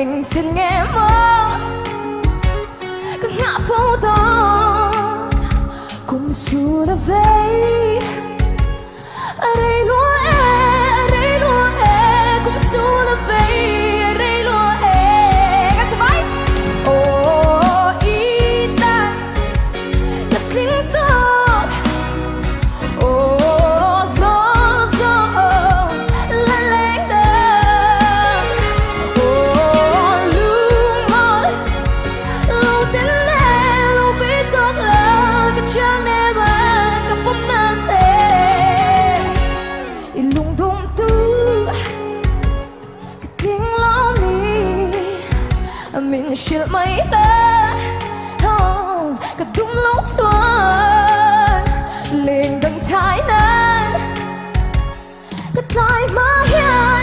anh trên nghe mơ các ngã phố đó cùng xua đã về ở đây lúa e cũng xua đã về ở đây lúa e các bạn oh ita the tling tawk oh no so la leng đơm oh lu mơ lu tên nè lu biết giọt lơ cái trang nè mà cái phong nan thế lung tung tu cái tiếng lõ nì mình chiều mấy ta cái đúng lúc xuân liền đằng trái nến cái tai má hiền